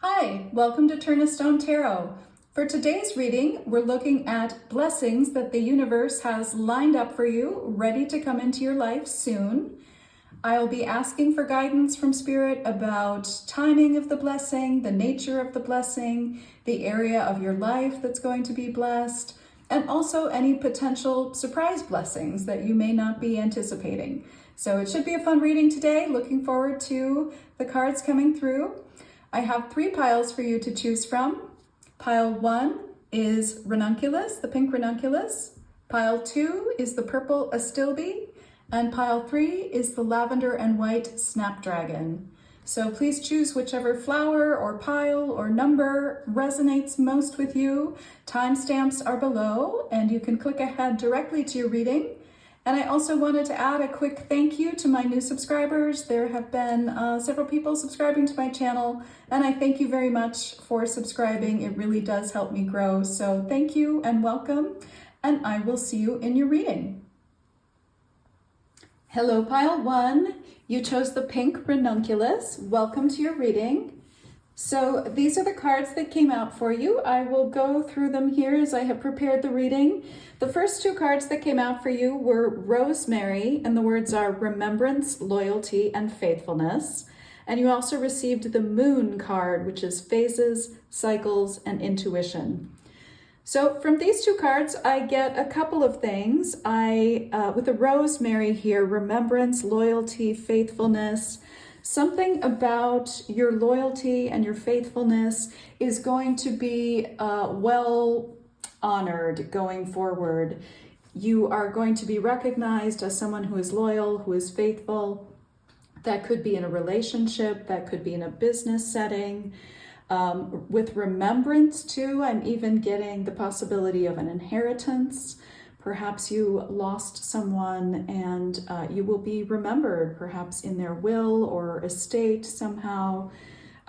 Hi, welcome to Turn a Stone Tarot. For today's reading, we're looking at blessings that the universe has lined up for you, ready to come into your life soon. I'll be asking for guidance from Spirit about timing of the blessing, the nature of the blessing, the area of your life that's going to be blessed, and also any potential surprise blessings that you may not be anticipating. So it should be a fun reading today. Looking forward to the cards coming through. I have 3 piles for you to choose from. Pile 1 is Ranunculus, the pink Ranunculus. Pile 2 is the purple Astilbe. And pile 3 is the lavender and white Snapdragon. So please choose whichever flower or pile or number resonates most with you. Timestamps are below and you can click ahead directly to your reading. And I also wanted to add a quick thank you to my new subscribers. There have been several people subscribing to my channel, and I thank you very much for subscribing. It really does help me grow. So thank you and welcome, and I will see you in your reading. Hello, pile 1. You chose the pink Ranunculus. Welcome to your reading. So these are the cards that came out for you. I will go through them here as I have prepared the reading. The first 2 cards that came out for you were Rosemary, and the words are remembrance, loyalty, and faithfulness. And you also received the Moon card, which is phases, cycles, and intuition. So from these 2 cards, I get a couple of things. With the Rosemary here, remembrance, loyalty, faithfulness, something about your loyalty and your faithfulness is going to be well honored going forward. You are going to be recognized as someone who is loyal, who is faithful. That could be in a relationship, that could be in a business setting. With remembrance too, I'm even getting the possibility of an inheritance. Perhaps you lost someone and you will be remembered, perhaps in their will or estate somehow.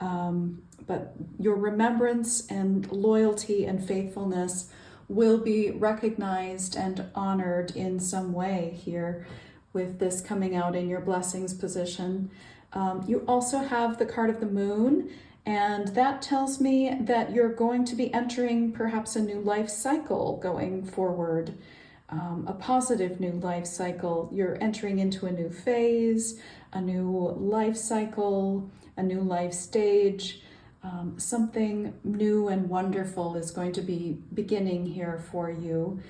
But your remembrance and loyalty and faithfulness will be recognized and honored in some way here with this coming out in your blessings position. You also have the card of the Moon, and that tells me that you're going to be entering perhaps a new life cycle going forward. A positive new life cycle. You're entering into a new phase, a new life cycle, a new life stage. Something new and wonderful is going to be beginning here for you.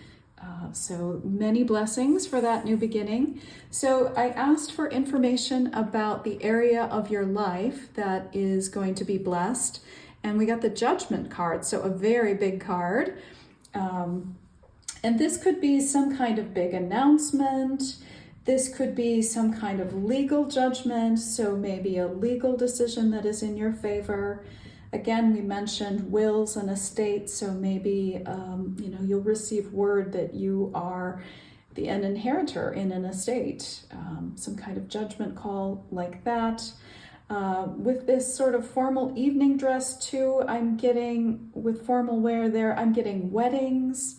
So many blessings for that new beginning. So I asked for information about the area of your life that is going to be blessed. And we got the Judgment card, so a very big card. And this could be some kind of big announcement. This could be some kind of legal judgment, so maybe a legal decision that is in your favor. Again, we mentioned wills and estates, so maybe you'll receive word that you are an inheritor in an estate, some kind of judgment call like that. With this sort of formal evening dress too, I'm getting, with formal wear there, I'm getting weddings.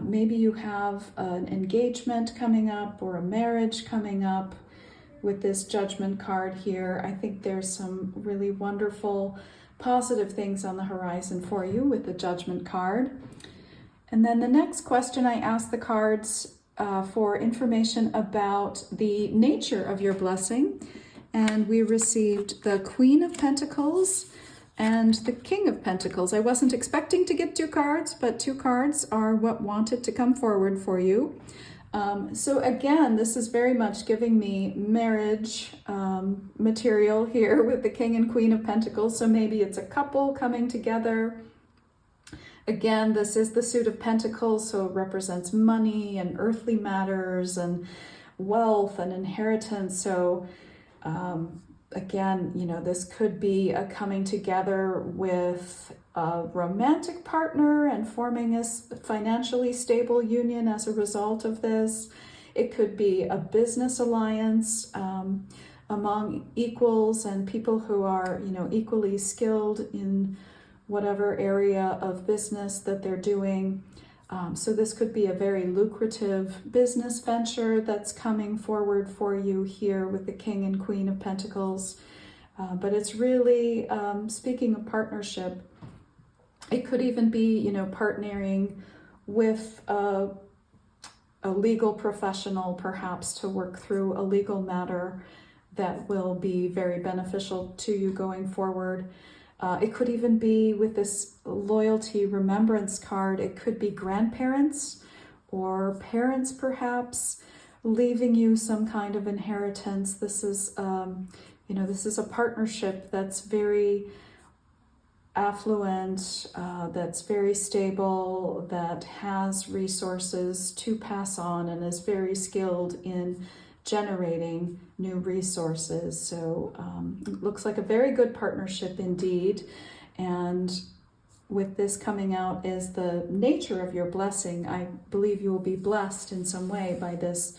Maybe you have an engagement coming up or a marriage coming up with this Judgment card here. I think there's some really wonderful, positive things on the horizon for you with the Judgment card. And then the next question, I asked the cards for information about the nature of your blessing. And we received the Queen of Pentacles and the King of Pentacles. I wasn't expecting to get 2 cards, but 2 cards are what wanted to come forward for you. So again, this is very much giving me marriage material here with the King and Queen of Pentacles. So maybe it's a couple coming together. Again, this is the suit of Pentacles, so it represents money and earthly matters and wealth and inheritance. So again, this could be a coming together with a romantic partner and forming a financially stable union as a result of this. It could be a business alliance among equals and people who are, equally skilled in whatever area of business that they're doing. So this could be a very lucrative business venture that's coming forward for you here with the King and Queen of Pentacles. But it's really, speaking of partnership, it could even be, you know, partnering with a legal professional, perhaps, to work through a legal matter that will be very beneficial to you going forward. It could even be with this loyalty remembrance card. It could be grandparents or parents, perhaps, leaving you some kind of inheritance. This is, you know, this is a partnership that's very affluent, that's very stable, that has resources to pass on, and is very skilled in generating new resources. So it looks like a very good partnership indeed. And with this coming out as the nature of your blessing, I believe you will be blessed in some way by this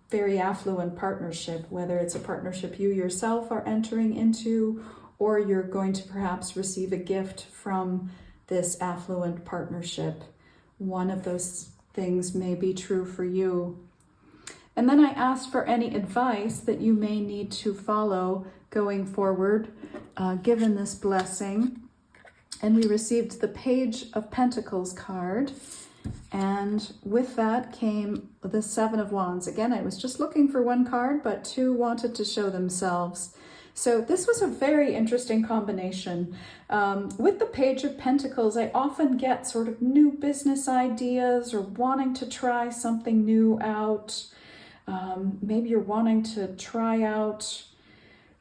very affluent partnership, whether it's a partnership you yourself are entering into, or you're going to perhaps receive a gift from this affluent partnership. One of those things may be true for you. And then I asked for any advice that you may need to follow going forward, given this blessing. And we received the Page of Pentacles card. And with that came the Seven of Wands. Again, I was just looking for one card, but two wanted to show themselves. So this was a very interesting combination. With the Page of Pentacles, I often get sort of new business ideas or wanting to try something new out. Maybe you're wanting to try out,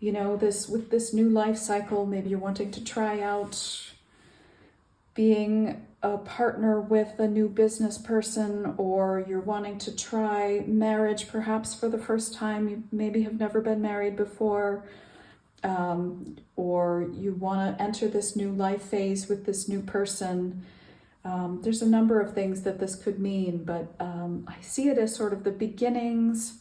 you know, with this new life cycle. Maybe you're wanting to try out being a partner with a new business person, or you're wanting to try marriage perhaps for the first time. You maybe have never been married before, or you want to enter this new life phase with this new person. There's a number of things that this could mean, but I see it as sort of the beginnings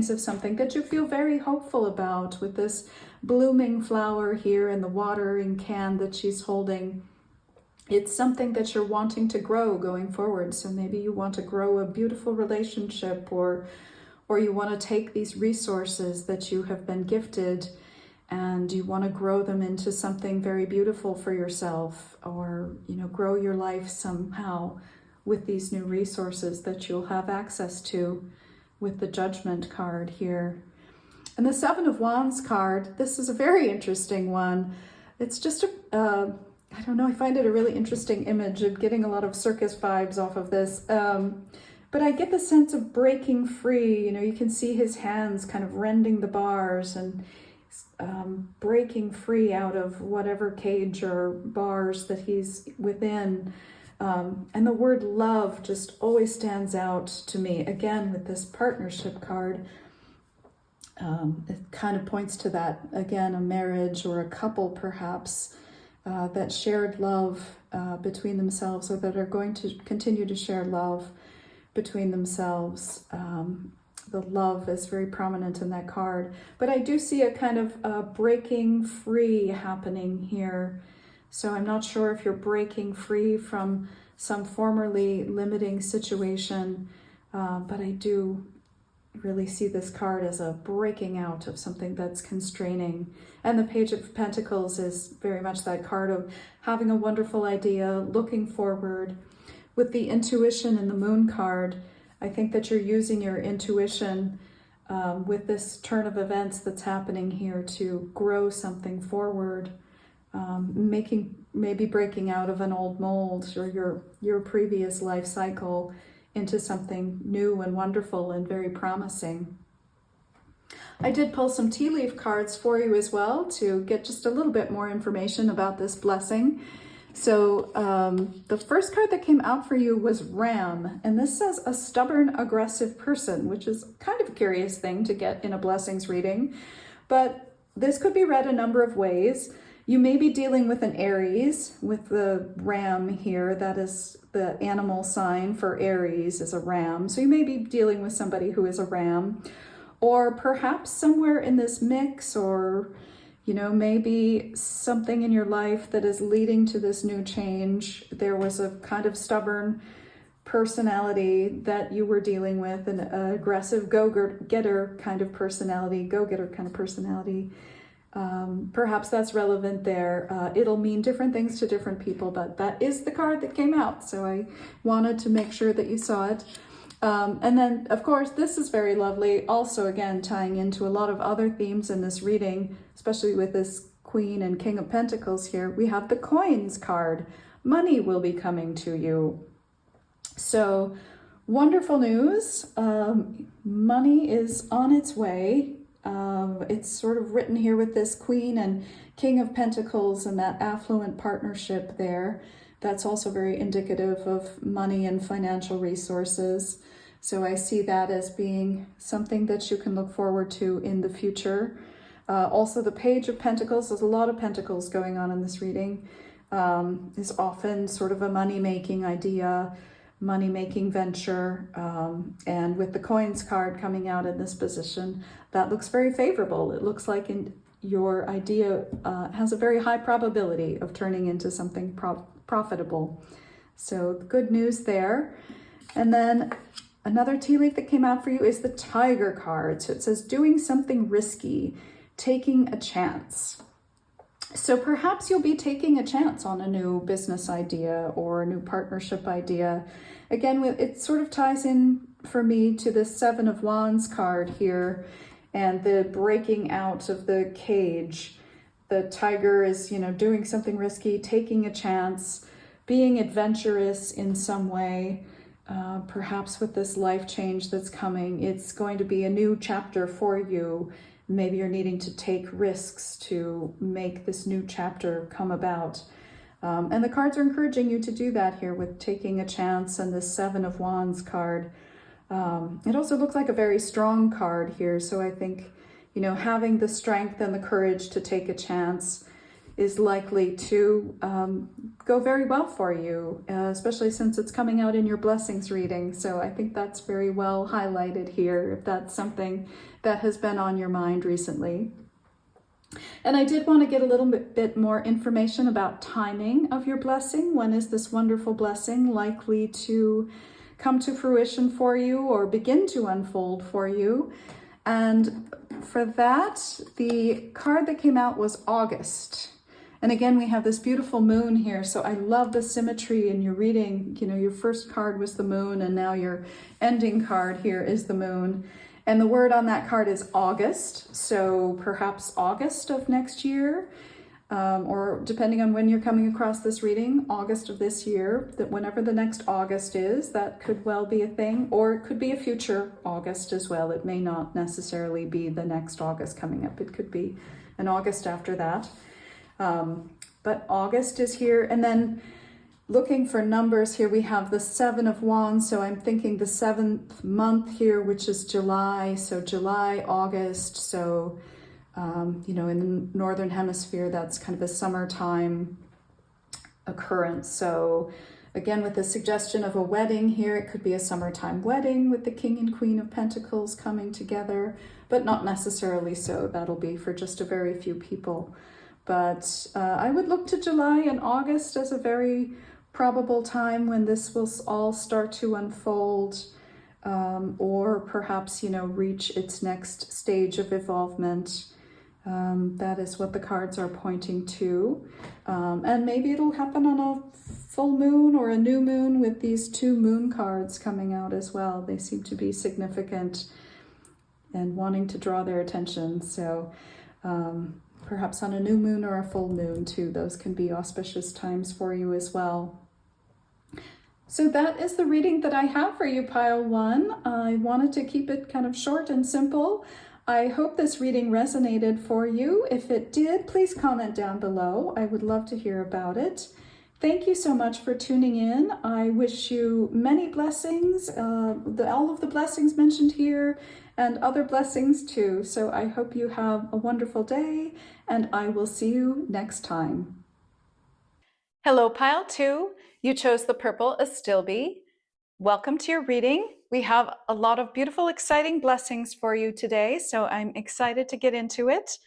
of something that you feel very hopeful about, with this blooming flower here and the watering can that she's holding. It's something that you're wanting to grow going forward. So maybe you want to grow a beautiful relationship, or you want to take these resources that you have been gifted and you want to grow them into something very beautiful for yourself, or, you know, grow your life somehow with these new resources that you'll have access to with the Judgment card here. And the Seven of Wands card, this is a very interesting one. It's just I don't know, I find it a really interesting image. of getting a lot of circus vibes off of this. But I get the sense of breaking free. You know, you can see his hands kind of rending the bars and breaking free out of whatever cage or bars that he's within. And the word love just always stands out to me. Again, with this partnership card, it kind of points to that. Again, a marriage or a couple perhaps, that shared love between themselves, or that are going to continue to share love between themselves. The love is very prominent in that card. But I do see a kind of breaking free happening here. So I'm not sure if you're breaking free from some formerly limiting situation, but I do really see this card as a breaking out of something that's constraining. And the Page of Pentacles is very much that card of having a wonderful idea, looking forward. With the Intuition and the Moon card, I think that you're using your intuition with this turn of events that's happening here to grow something forward, maybe breaking out of an old mold or your previous life cycle into something new and wonderful and very promising. I did pull some tea leaf cards for you as well to get just a little bit more information about this blessing. So the first card that came out for you was Ram, and this says a stubborn, aggressive person, which is kind of a curious thing to get in a blessings reading, but this could be read a number of ways. You may be dealing with an Aries, with the ram here. That is the animal sign for Aries, is a ram. So you may be dealing with somebody who is a ram, or perhaps somewhere in this mix, or, you know, maybe something in your life that is leading to this new change. There was a kind of stubborn personality that you were dealing with, an aggressive go-getter kind of personality, Perhaps that's relevant there. It'll mean different things to different people, but that is the card that came out. So I wanted to make sure that you saw it. And then, of course, this is very lovely. Also, again, tying into a lot of other themes in this reading, especially with this Queen and King of Pentacles here, we have the coins card. Money will be coming to you. So wonderful news. Money is on its way. It's sort of written here with this Queen and King of Pentacles and that affluent partnership there. That's also very indicative of money and financial resources. So I see that as being something that you can look forward to in the future. Also the Page of Pentacles, there's a lot of pentacles going on in this reading, is often sort of a money-making idea, money-making venture. And with the coins card coming out in this position, that looks very favorable. It looks like your idea has a very high probability of turning into something profitable. So good news there. And then another tea leaf that came out for you is the Tiger card. So it says doing something risky, taking a chance. So perhaps you'll be taking a chance on a new business idea or a new partnership idea. Again, it sort of ties in for me to the Seven of Wands card here and the breaking out of the cage. The tiger is, doing something risky, taking a chance, being adventurous in some way. Perhaps with this life change that's coming, it's going to be a new chapter for you. Maybe you're needing to take risks to make this new chapter come about. And the cards are encouraging you to do that here with taking a chance and the Seven of Wands card. It also looks like a very strong card here. So I think, having the strength and the courage to take a chance is likely to go very well for you, especially since it's coming out in your blessings reading. So I think that's very well highlighted here, if that's something that has been on your mind recently. And I did want to get a little bit more information about timing of your blessing. When is this wonderful blessing likely to come to fruition for you or begin to unfold for you? And for that, the card that came out was August. And again, we have this beautiful moon here. So I love the symmetry in your reading. Your first card was the moon, and now your ending card here is the moon. And the word on that card is August. So perhaps August of next year, or depending on when you're coming across this reading, August of this year, that whenever the next August is, that could well be a thing, or it could be a future August as well. It may not necessarily be the next August coming up. It could be an August after that. But August is here. And then looking for numbers here, we have the Seven of Wands. So I'm thinking the 7th month here, which is July. So July, August. So, in the Northern Hemisphere, that's kind of a summertime occurrence. So again, with the suggestion of a wedding here, it could be a summertime wedding with the King and Queen of Pentacles coming together, but not necessarily so. That'll be for just a very few people. But I would look to July and August as a very probable time when this will all start to unfold, or perhaps, reach its next stage of evolvement. That is what the cards are pointing to. And maybe it'll happen on a full moon or a new moon with these two moon cards coming out as well. They seem to be significant and wanting to draw their attention. So, perhaps on a new moon or a full moon too. Those can be auspicious times for you as well. So that is the reading that I have for you, Pile 1. I wanted to keep it kind of short and simple. I hope this reading resonated for you. If it did, please comment down below. I would love to hear about it. Thank you so much for tuning in. I wish you many blessings, all of the blessings mentioned here, and other blessings too. So I hope you have a wonderful day, and I will see you next time. Hello, Pile 2. You chose the purple Astilbe. Welcome to your reading. We have a lot of beautiful, exciting blessings for you today, so I'm excited to get into it.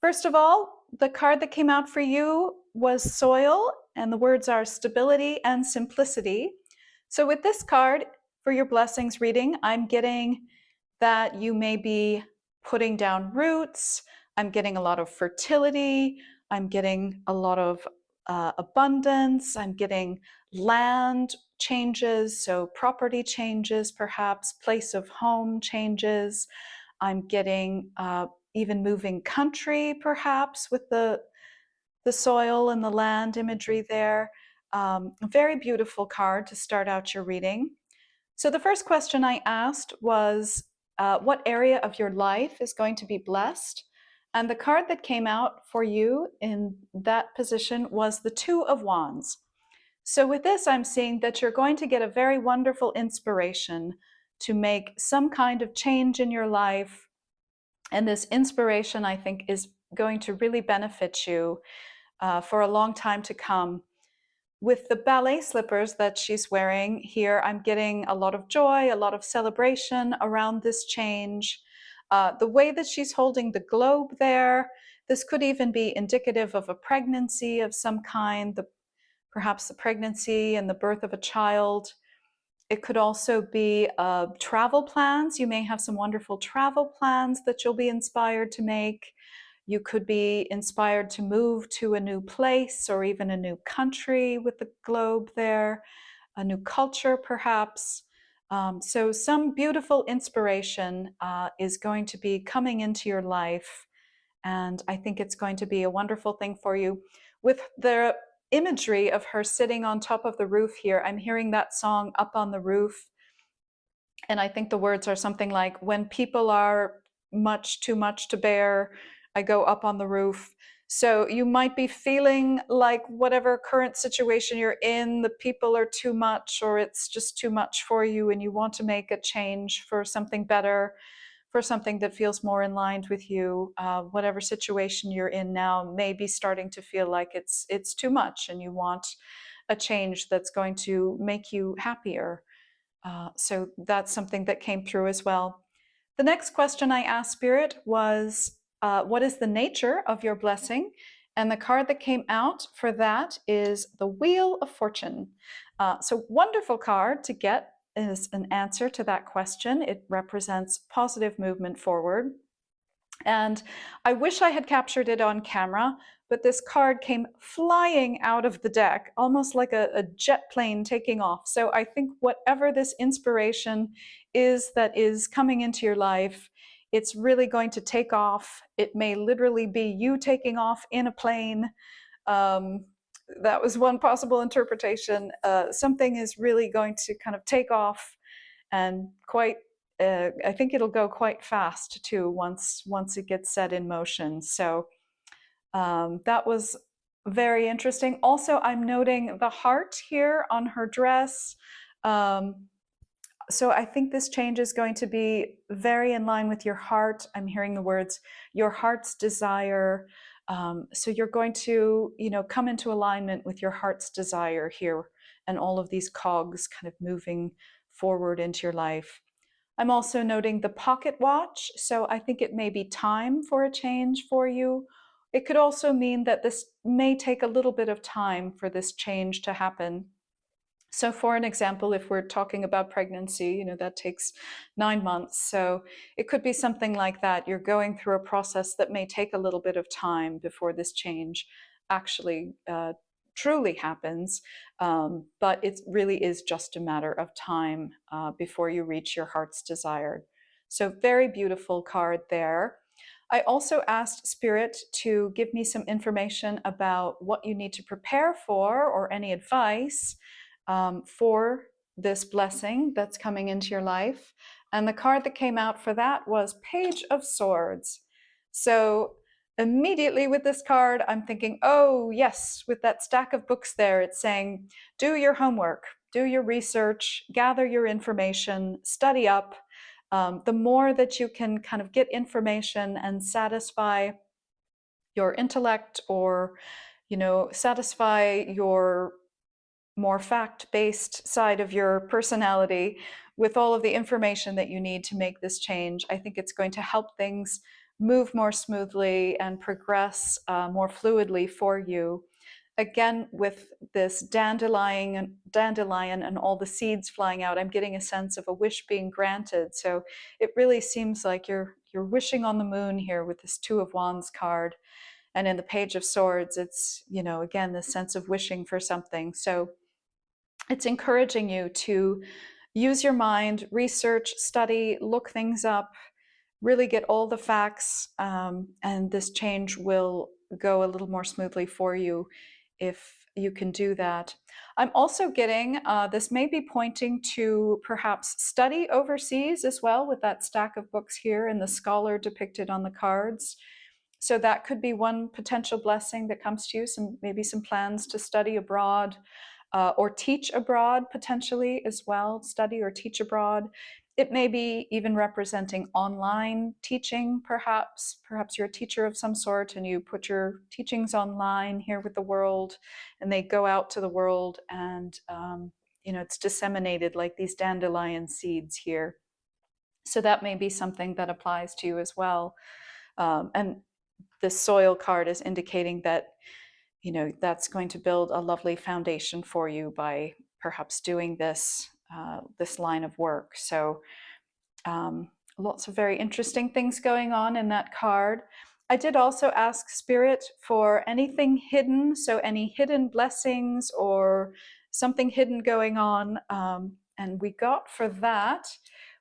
First of all, the card that came out for you was Soil, and the words are stability and simplicity. So with this card, for your blessings reading, I'm getting that you may be putting down roots, I'm getting a lot of fertility. I'm getting a lot of abundance. I'm getting land changes, so property changes, perhaps place of home changes. I'm getting even moving country, perhaps, with the soil and the land imagery there. Very beautiful card to start out your reading. So the first question I asked was, what area of your life is going to be blessed? And the card that came out for you in that position was the Two of Wands. So with this, I'm seeing that you're going to get a very wonderful inspiration to make some kind of change in your life. And this inspiration, I think, is going to really benefit you for a long time to come. With the ballet slippers that she's wearing here, I'm getting a lot of joy, a lot of celebration around this change. The way that she's holding the globe there, this could even be indicative of a pregnancy of some kind, perhaps the pregnancy and the birth of a child. It could also be travel plans. You may have some wonderful travel plans that you'll be inspired to make. You could be inspired to move to a new place or even a new country with the globe there, a new culture perhaps. So some beautiful inspiration is going to be coming into your life, and I think it's going to be a wonderful thing for you. With the imagery of her sitting on top of the roof here, I'm hearing that song Up on the Roof, and I think the words are something like, when people are too much to bear, I go up on the roof. So you might be feeling like whatever current situation you're in, the people are too much, or it's just too much for you, and you want to make a change for something better, for something that feels more in line with you. Whatever situation you're in now may be starting to feel like it's too much, and you want a change that's going to make you happier. So that's something that came through as well. The next question I asked Spirit was, what is the nature of your blessing? And the card that came out for that is the Wheel of Fortune. So wonderful card to get as an answer to that question. It represents positive movement forward. And I wish I had captured it on camera, but this card came flying out of the deck, almost like a jet plane taking off. So I think whatever this inspiration is that is coming into your life, it's really going to take off. It may literally be you taking off in a plane. That was one possible interpretation. Something is really going to kind of take off, and I think it'll go quite fast too once it gets set in motion. So that was very interesting. Also, I'm noting the heart here on her dress. So I think this change is going to be very in line with your heart. I'm hearing the words, your heart's desire. So you're going to, come into alignment with your heart's desire here, and all of these cogs kind of moving forward into your life. I'm also noting the pocket watch, so I think it may be time for a change for you. It could also mean that this may take a little bit of time for this change to happen. So for an example, if we're talking about pregnancy, that takes 9 months. So it could be something like that. You're going through a process that may take a little bit of time before this change actually truly happens. But it really is just a matter of time before you reach your heart's desire. So very beautiful card there. I also asked Spirit to give me some information about what you need to prepare for, or any advice for this blessing that's coming into your life. And the card that came out for that was Page of Swords. So immediately with this card, I'm thinking, oh yes, with that stack of books there, it's saying, do your homework, do your research, gather your information, study up. The more that you can kind of get information and satisfy your intellect, or satisfy your more fact-based side of your personality with all of the information that you need to make this change, I think it's going to help things move more smoothly and progress more fluidly for you. Again, with this dandelion and all the seeds flying out, I'm getting a sense of a wish being granted. So it really seems like you're you're wishing on the moon here with this Two of Wands card. And in the Page of Swords, it's, you know, again, this sense of wishing for something. So it's encouraging you to use your mind, research, study, look things up, really get all the facts, and this change will go a little more smoothly for you if you can do that. I'm also getting, this may be pointing to perhaps study overseas as well, with that stack of books here and the scholar depicted on the cards. So that could be one potential blessing that comes to you, maybe some plans to study abroad, or teach abroad potentially as well, study or teach abroad. It may be even representing online teaching, perhaps. Perhaps you're a teacher of some sort and you put your teachings online here with the world, and they go out to the world, and you know, it's disseminated like these dandelion seeds here. So that may be something that applies to you as well. And the soil card is indicating that, you know, that's going to build a lovely foundation for you by perhaps doing this this line of work. So lots of very interesting things going on in that card. I did also ask Spirit for anything hidden, so any hidden blessings or something hidden going on. And we got for that,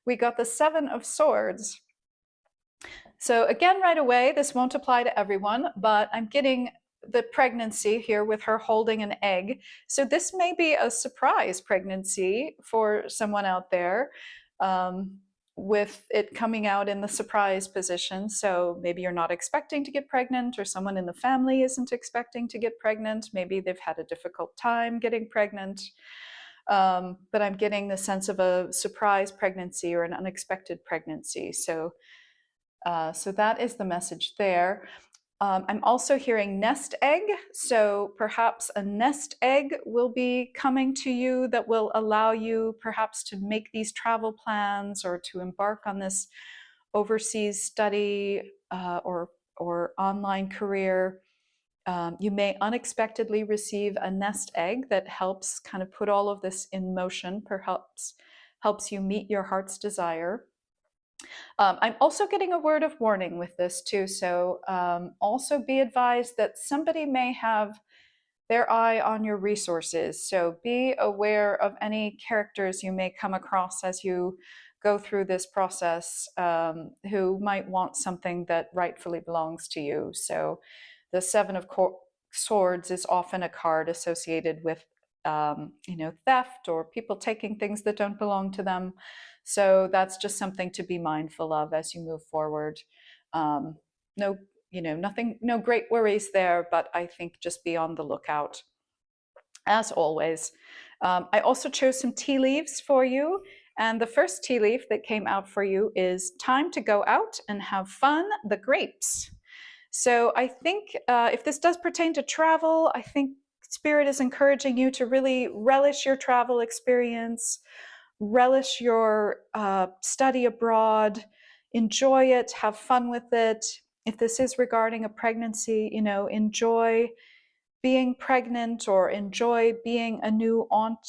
we got the Seven of Swords. So again, right away, this won't apply to everyone, but I'm getting the pregnancy here with her holding an egg. So this may be a surprise pregnancy for someone out there, with it coming out in the surprise position. So maybe you're not expecting to get pregnant, or someone in the family isn't expecting to get pregnant. Maybe they've had a difficult time getting pregnant. But I'm getting the sense of a surprise pregnancy or an unexpected pregnancy. So that is the message there. I'm also hearing nest egg. So perhaps a nest egg will be coming to you that will allow you perhaps to make these travel plans, or to embark on this overseas study, or online career. You may unexpectedly receive a nest egg that helps kind of put all of this in motion, perhaps helps you meet your heart's desire. I'm also getting a word of warning with this too. So also be advised that somebody may have their eye on your resources. So be aware of any characters you may come across as you go through this process, who might want something that rightfully belongs to you. So the Seven of Swords is often a card associated with you know, theft, or people taking things that don't belong to them. So that's just something to be mindful of as you move forward. No, you know, nothing, no great worries there, but I think just be on the lookout, as always. I also chose some tea leaves for you. And the first tea leaf that came out for you is time to go out and have fun, the grapes. So I think if this does pertain to travel, I think Spirit is encouraging you to really relish your travel experience, relish your study abroad, enjoy it, have fun with it. If this is regarding a pregnancy, you know, enjoy being pregnant, or enjoy being a new aunt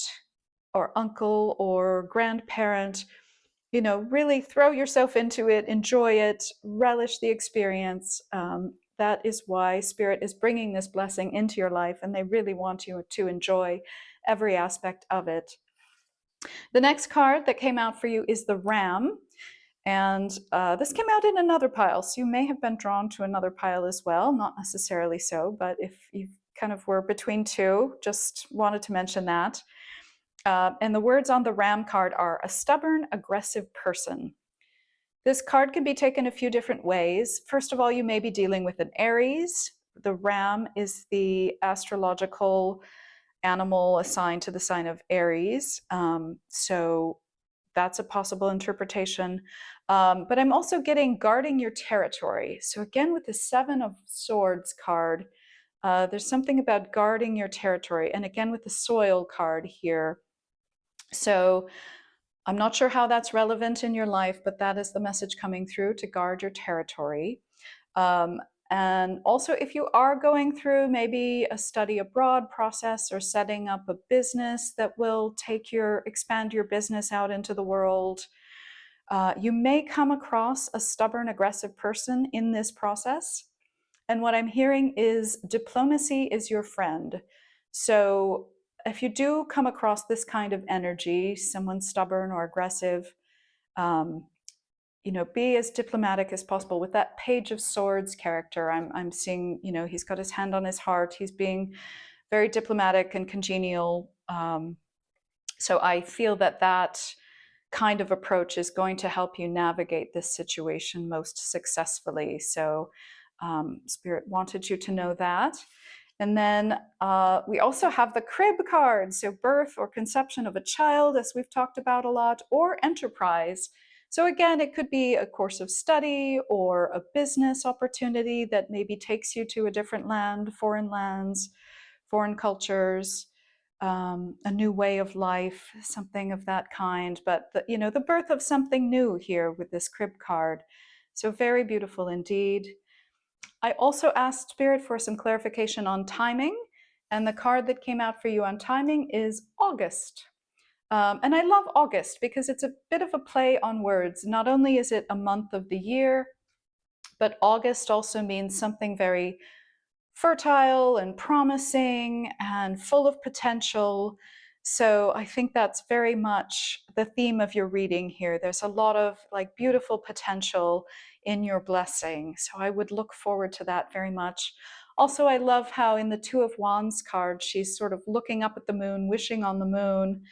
or uncle or grandparent. You know, really throw yourself into it, enjoy it, relish the experience. That is why Spirit is bringing this blessing into your life, and they really want you to enjoy every aspect of it. The next card that came out for you is the Ram, and this came out in another pile, so you may have been drawn to another pile as well, not necessarily so, but if you kind of were between two, just wanted to mention that. And the words on the Ram card are a stubborn, aggressive person. This card can be taken a few different ways. First of all, you may be dealing with an Aries. The Ram is the astrological animal assigned to the sign of Aries. So that's a possible interpretation. But I'm also getting guarding your territory. So again, with the Seven of Swords card, there's something about guarding your territory. And again, with the soil card here. So I'm not sure how that's relevant in your life, but that is the message coming through, to guard your territory. And also, if you are going through maybe a study abroad process, or setting up a business that will expand your business out into the world, You may come across a stubborn, aggressive person in this process. And what I'm hearing is diplomacy is your friend. So if you do come across this kind of energy, someone stubborn or aggressive, um, be as diplomatic as possible. With that Page of Swords character, I'm seeing, he's got his hand on his heart. He's being very diplomatic and congenial. So I feel that kind of approach is going to help you navigate this situation most successfully. So Spirit wanted you to know that. And then we also have the crib card, so birth or conception of a child, as we've talked about a lot, or enterprise. So again, it could be a course of study or a business opportunity that maybe takes you to a different land, foreign lands, foreign cultures, a new way of life, something of that kind. But the birth of something new here with this crib card. So very beautiful indeed. I also asked Spirit for some clarification on timing, and the card that came out for you on timing is August. And I love August because it's a bit of a play on words. Not only is it a month of the year, but August also means something very fertile and promising and full of potential. So I think that's very much the theme of your reading here. There's a lot of beautiful potential in your blessing. So I would look forward to that very much. Also, I love how in the Two of Wands card, she's sort of looking up at the moon, wishing on the moon.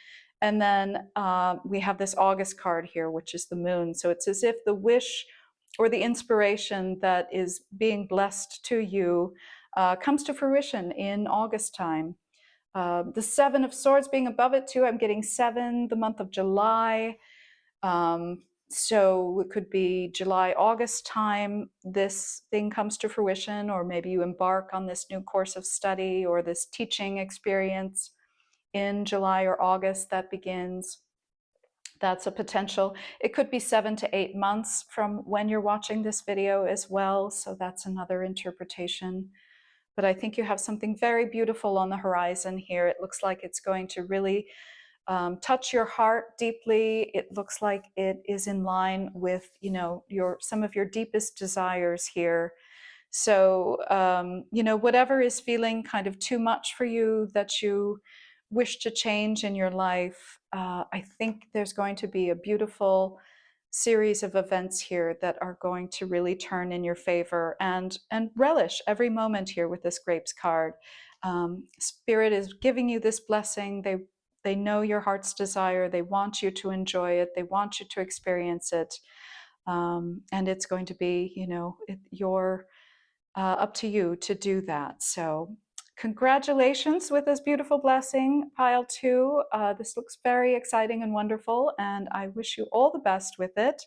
And then we have this August card here, which is the moon. So it's as if the wish or the inspiration that is being blessed to you comes to fruition in August time. The Seven of Swords being above it too, I'm getting 7, the month of July. So it could be July, August time, this thing comes to fruition, or maybe you embark on this new course of study or this teaching experience in July or August that begins. That's a potential. It could be 7 to 8 months from when you're watching this video as well. So that's another interpretation. But I think you have something very beautiful on the horizon here. It looks like it's going to really touch your heart deeply. It looks like it is in line with, some of your deepest desires here. So, whatever is feeling kind of too much for you that you wish to change in your life, I think there's going to be a beautiful series of events here that are going to really turn in your favor, and relish every moment here with this grapes card. Spirit is giving you this blessing. They know your heart's desire. They want you to enjoy it. They want you to experience it. And it's going to be, your up to you to do that. So congratulations with this beautiful blessing, pile 2. This looks very exciting and wonderful, and I wish you all the best with it.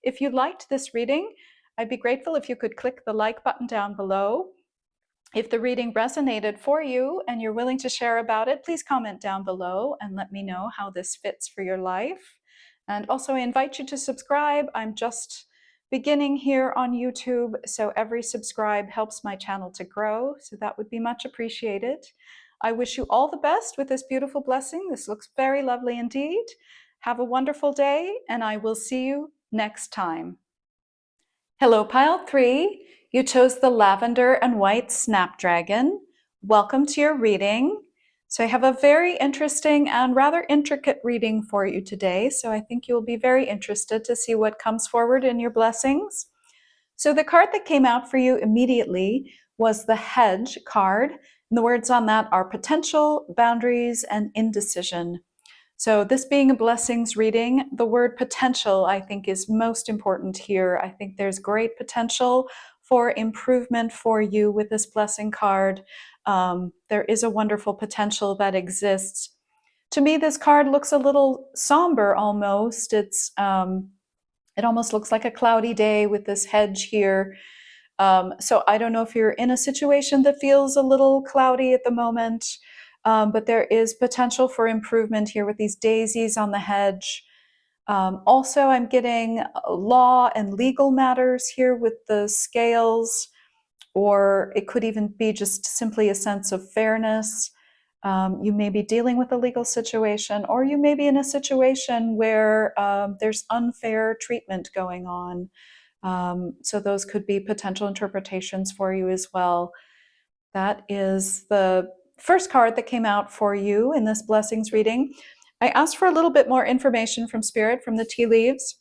If you liked this reading, I'd be grateful if you could click the like button down below. If the reading resonated for you and you're willing to share about it, please comment down below and let me know how this fits for your life. And also I invite you to subscribe. I'm just beginning here on YouTube, so every subscribe helps my channel to grow, so that would be much appreciated. I wish you all the best with this beautiful blessing. This looks very lovely indeed. Have a wonderful day, and I will see you next time. Hello, pile 3. You chose the lavender and white Snapdragon. Welcome to your reading. So I have a very interesting and rather intricate reading for you today, so I think you'll be very interested to see what comes forward in your blessings. So the card that came out for you immediately was the Hedge card, and the words on that are potential, boundaries, and indecision. So this being a blessings reading, the word potential I think is most important here. I think there's great potential for improvement for you with this blessing card. There is a wonderful potential that exists. To me, this card looks a little somber almost. It almost looks like a cloudy day with this hedge here. So I don't know if you're in a situation that feels a little cloudy at the moment, but there is potential for improvement here with these daisies on the hedge. Also, I'm getting law and legal matters here with the scales, or it could even be just simply a sense of fairness. You may be dealing with a legal situation, or you may be in a situation where there's unfair treatment going on. So those could be potential interpretations for you as well. That is the first card that came out for you in this blessings reading. I asked for a little bit more information from Spirit, from the tea leaves,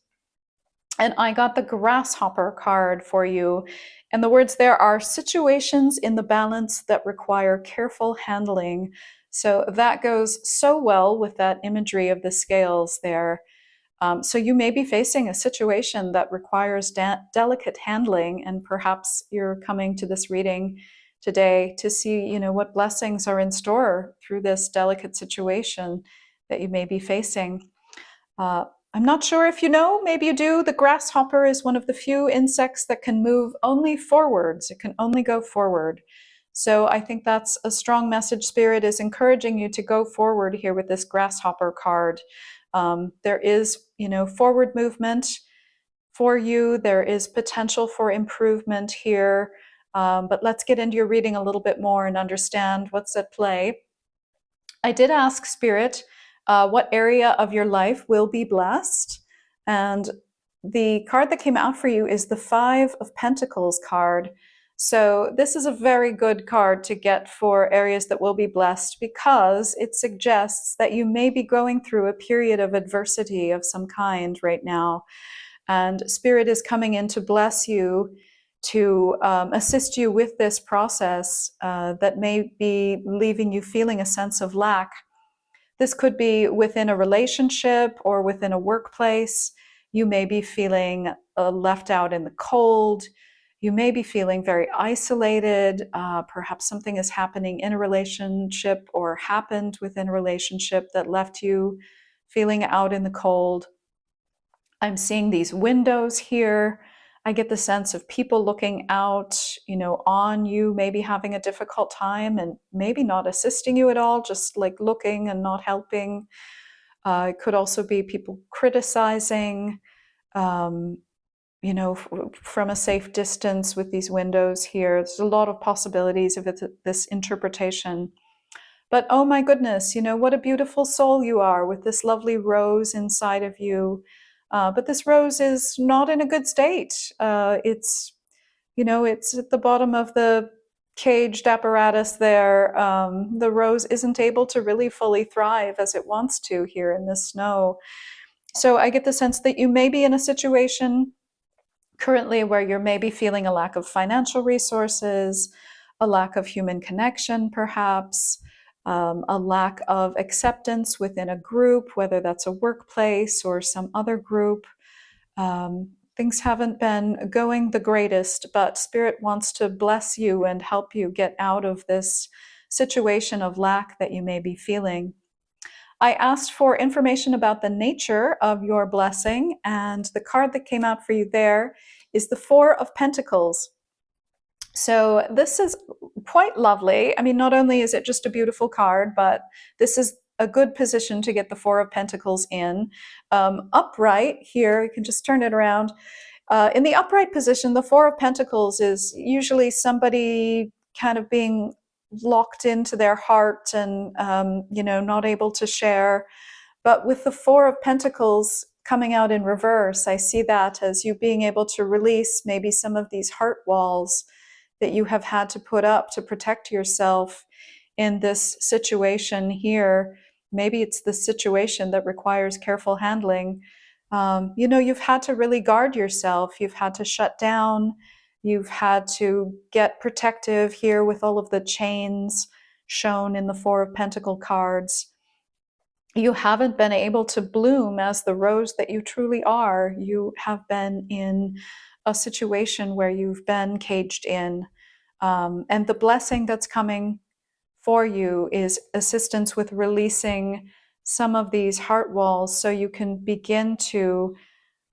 and I got the grasshopper card for you. And the words there are situations in the balance that require careful handling. So that goes so well with that imagery of the scales there. So you may be facing a situation that requires delicate handling, and perhaps you're coming to this reading today to see, what blessings are in store through this delicate situation that you may be facing. I'm not sure if you know, maybe you do, the grasshopper is one of the few insects that can move only forwards. It can only go forward. So I think that's a strong message. Spirit is encouraging you to go forward here with this grasshopper card. There is, forward movement for you. There is potential for improvement here. But let's get into your reading a little bit more and understand what's at play. I did ask Spirit what area of your life will be blessed. And the card that came out for you is the Five of Pentacles card. So this is a very good card to get for areas that will be blessed, because it suggests that you may be going through a period of adversity of some kind right now. And Spirit is coming in to bless you, to assist you with this process that may be leaving you feeling a sense of lack. This could be within a relationship or within a workplace. You may be feeling left out in the cold. You may be feeling very isolated. Perhaps something is happening in a relationship or happened within a relationship that left you feeling out in the cold. I'm seeing these windows here. I get the sense of people looking out, on you, maybe having a difficult time and maybe not assisting you at all, just like looking and not helping. It could also be people criticizing, from a safe distance with these windows here. There's a lot of possibilities of this interpretation. But oh my goodness, what a beautiful soul you are with this lovely rose inside of you. But this rose is not in a good state. It's at the bottom of the caged apparatus there. The rose isn't able to really fully thrive as it wants to here in the snow. So I get the sense that you may be in a situation currently where you're maybe feeling a lack of financial resources, a lack of human connection, perhaps, a lack of acceptance within a group, whether that's a workplace or some other group. Things haven't been going the greatest, but Spirit wants to bless you and help you get out of this situation of lack that you may be feeling. I asked for information about the nature of your blessing, and the card that came out for you there is the Four of Pentacles. So this is quite lovely. I mean, not only is it just a beautiful card, but this is a good position to get the Four of Pentacles in. Upright here, you can just turn it around. In the upright position, the Four of Pentacles is usually somebody kind of being locked into their heart and, not able to share. But with the Four of Pentacles coming out in reverse, I see that as you being able to release maybe some of these heart walls that you have had to put up to protect yourself in this situation here. Maybe it's the situation that requires careful handling. You've had to really guard yourself. You've had to shut down. You've had to get protective here with all of the chains shown in the Four of Pentacle cards. You haven't been able to bloom as the rose that you truly are. You have been in a situation where you've been caged in. And the blessing that's coming for you is assistance with releasing some of these heart walls so you can begin to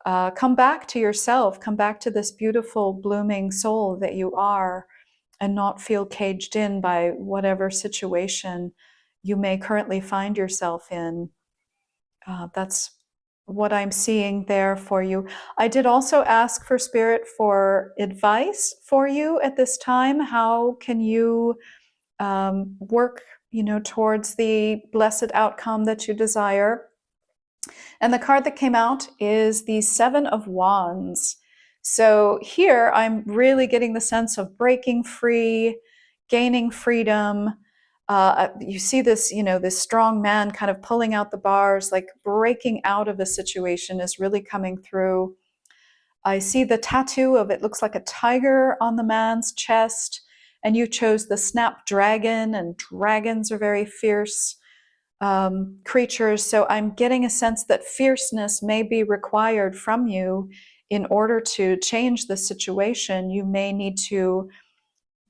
come back to yourself, come back to this beautiful blooming soul that you are, and not feel caged in by whatever situation you may currently find yourself in. That's what I'm seeing there for you. I did also ask for Spirit for advice for you at this time. How can you work, towards the blessed outcome that you desire. And the card that came out is the Seven of Wands. So here I'm really getting the sense of breaking free, gaining freedom. You see this, this strong man kind of pulling out the bars, like breaking out of a situation is really coming through. I see the tattoo of it looks like a tiger on the man's chest, and you chose the Snapdragon, and dragons are very fierce creatures. So I'm getting a sense that fierceness may be required from you in order to change the situation. You may need to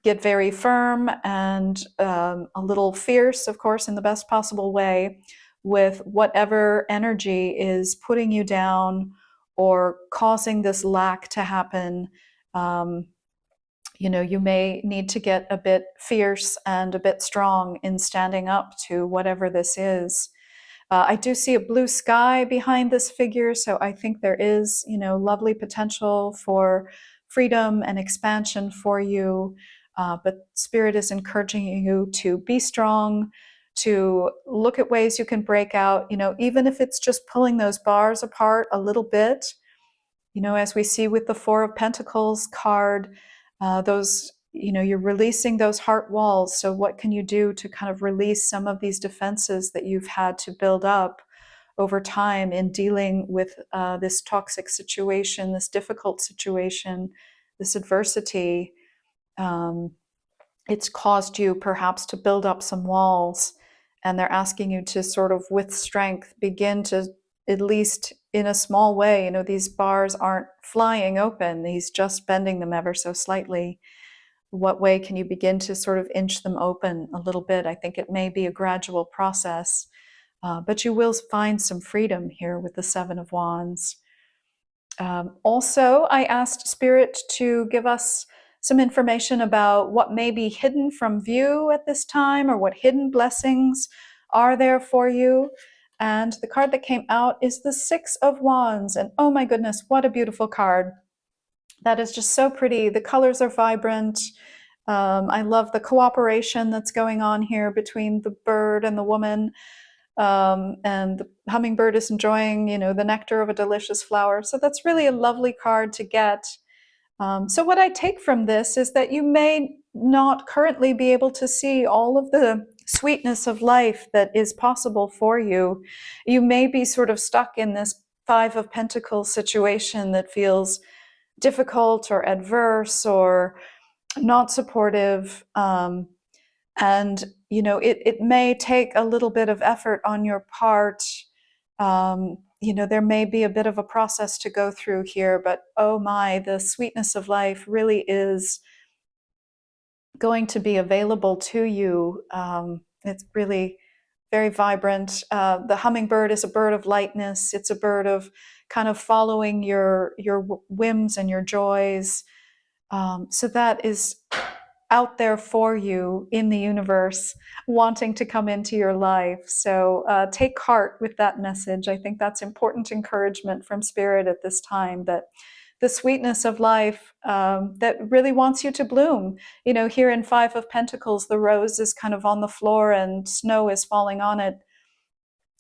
get very firm and a little fierce, of course, in the best possible way, with whatever energy is putting you down or causing this lack to happen. You may need to get a bit fierce and a bit strong in standing up to whatever this is. I do see a blue sky behind this figure, so I think there is, lovely potential for freedom and expansion for you. But Spirit is encouraging you to be strong, to look at ways you can break out, even if it's just pulling those bars apart a little bit. As we see with the Four of Pentacles card, you're releasing those heart walls. So what can you do to kind of release some of these defenses that you've had to build up over time in dealing with this toxic situation, this difficult situation, this adversity? It's caused you perhaps to build up some walls, and they're asking you to sort of, with strength, begin to, at least in a small way, these bars aren't flying open, he's just bending them ever so slightly. What way can you begin to sort of inch them open a little bit? I think it may be a gradual process, but you will find some freedom here with the Seven of Wands. Also, I asked Spirit to give us some information about what may be hidden from view at this time, or what hidden blessings are there for you. And the card that came out is the Six of Wands. And oh my goodness, what a beautiful card. That is just so pretty. The colors are vibrant. I love the cooperation that's going on here between the bird and the woman. And the hummingbird is enjoying, the nectar of a delicious flower. So that's really a lovely card to get. So what I take from this is that you may not currently be able to see all of the sweetness of life that is possible for you. You may be sort of stuck in this Five of Pentacles situation that feels difficult or adverse or not supportive. And, it may take a little bit of effort on your part. There may be a bit of a process to go through here, but oh my, the sweetness of life really is going to be available to you. It's really very vibrant. The hummingbird is a bird of lightness. It's a bird of kind of following your whims and your joys. So that is out there for you in the universe, wanting to come into your life. So take heart with that message. I think that's important encouragement from Spirit at this time, that the sweetness of life that really wants you to bloom. Here in Five of Pentacles, the rose is kind of on the floor and snow is falling on it,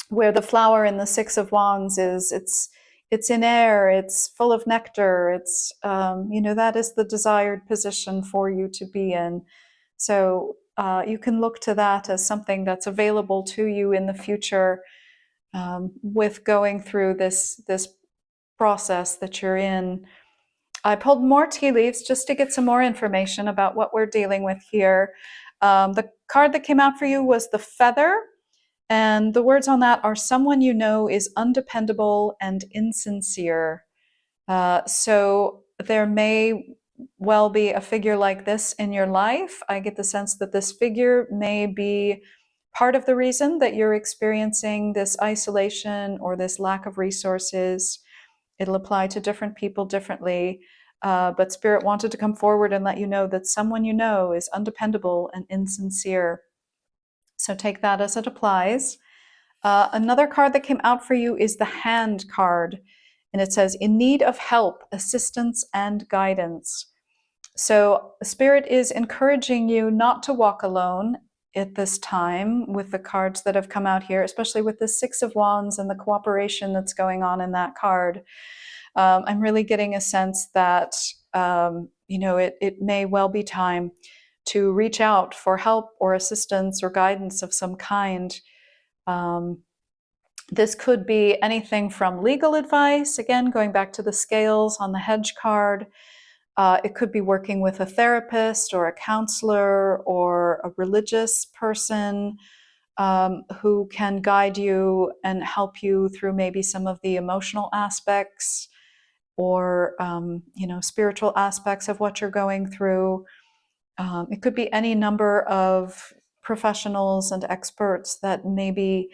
where the flower in the Six of Wands is, it's in air, it's full of nectar, it's, that is the desired position for you to be in. So you can look to that as something that's available to you in the future with going through this process that you're in. I pulled more tea leaves just to get some more information about what we're dealing with here. The card that came out for you was the Feather. And the words on that are, someone you know is undependable and insincere. So there may well be a figure like this in your life. I get the sense that this figure may be part of the reason that you're experiencing this isolation or this lack of resources. It'll apply to different people differently. But Spirit wanted to come forward and let you know that someone you know is undependable and insincere. So take that as it applies. Another card that came out for you is the Hand card. And it says, in need of help, assistance, and guidance. So Spirit is encouraging you not to walk alone at this time with the cards that have come out here, especially with the Six of Wands and the cooperation that's going on in that card. I'm really getting a sense that, it may well be time to reach out for help or assistance or guidance of some kind. This could be anything from legal advice, again, going back to the scales on the hedge card. It could be working with a therapist or a counselor or a religious person who can guide you and help you through maybe some of the emotional aspects or spiritual aspects of what you're going through. It could be any number of professionals and experts that maybe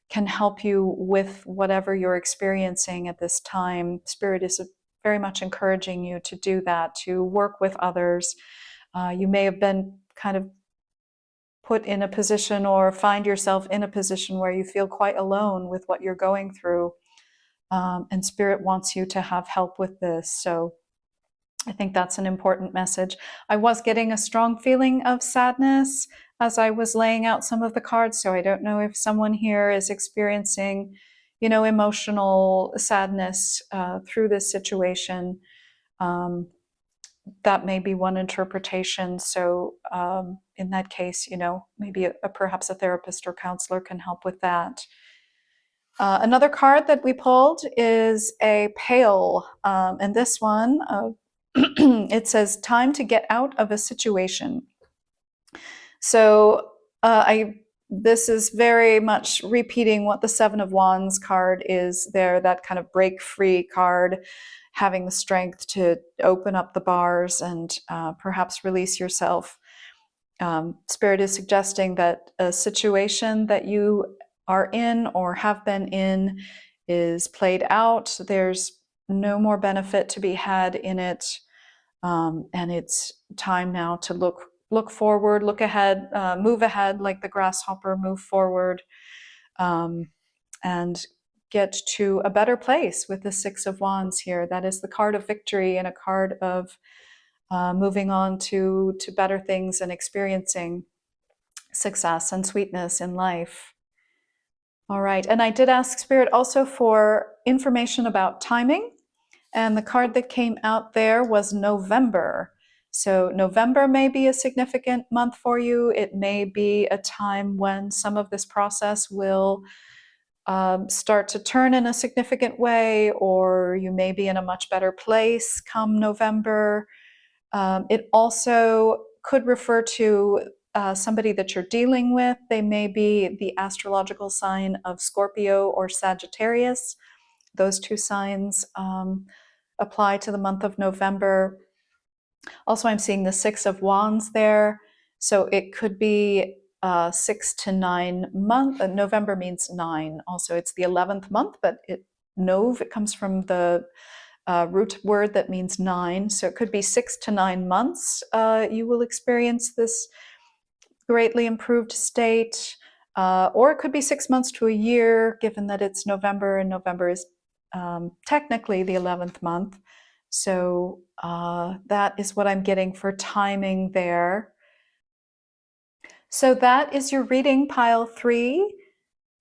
can help you with whatever you're experiencing at this time. Spirit is very much encouraging you to do that, to work with others. You may have been kind of put in a position or find yourself in a position where you feel quite alone with what you're going through. And Spirit wants you to have help with this. So I think that's an important message. I was getting a strong feeling of sadness as I was laying out some of the cards. So I don't know if someone here is experiencing, emotional sadness through this situation. That may be one interpretation. So in that case, maybe perhaps a therapist or counselor can help with that. Another card that we pulled is a pail, and this one, it says, time to get out of a situation. So this is very much repeating what the Seven of Wands card is there, that kind of break free card, having the strength to open up the bars and perhaps release yourself. Spirit is suggesting that a situation that you are in or have been in is played out. There's no more benefit to be had in it. And it's time now to look forward, look ahead, move ahead like the grasshopper, move forward, and get to a better place with the Six of Wands here. That is the card of victory and a card of moving on to better things and experiencing success and sweetness in life. All right, and I did ask Spirit also for information about timing, and the card that came out there was November. So November may be a significant month for you. It may be a time when some of this process will start to turn in a significant way, or you may be in a much better place come November. It also could refer to somebody that you're dealing with. They may be the astrological sign of Scorpio or Sagittarius. Those two signs apply to the month of November. Also, I'm seeing the Six of Wands there. So it could be 6 to 9 months. November means 9. Also, it's the 11th month, but it comes from the root word that means 9. So it could be 6 to 9 months you will experience this greatly improved state, or it could be 6 months to a year, given that it's November, and November is technically the 11th month. So that is what I'm getting for timing there. So that is your reading, pile 3.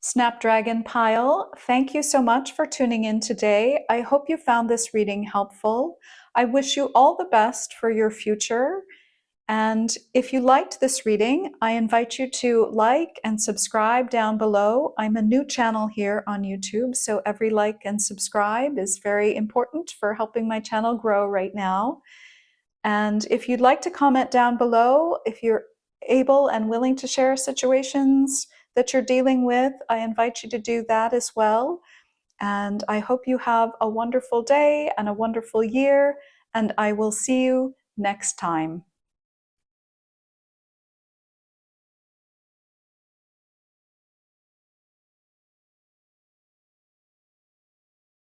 Snapdragon pile, thank you so much for tuning in today. I hope you found this reading helpful. I wish you all the best for your future. And if you liked this reading, I invite you to like and subscribe down below. I'm a new channel here on YouTube, so every like and subscribe is very important for helping my channel grow right now. And if you'd like to comment down below, if you're able and willing to share situations that you're dealing with, I invite you to do that as well. And I hope you have a wonderful day and a wonderful year, and I will see you next time.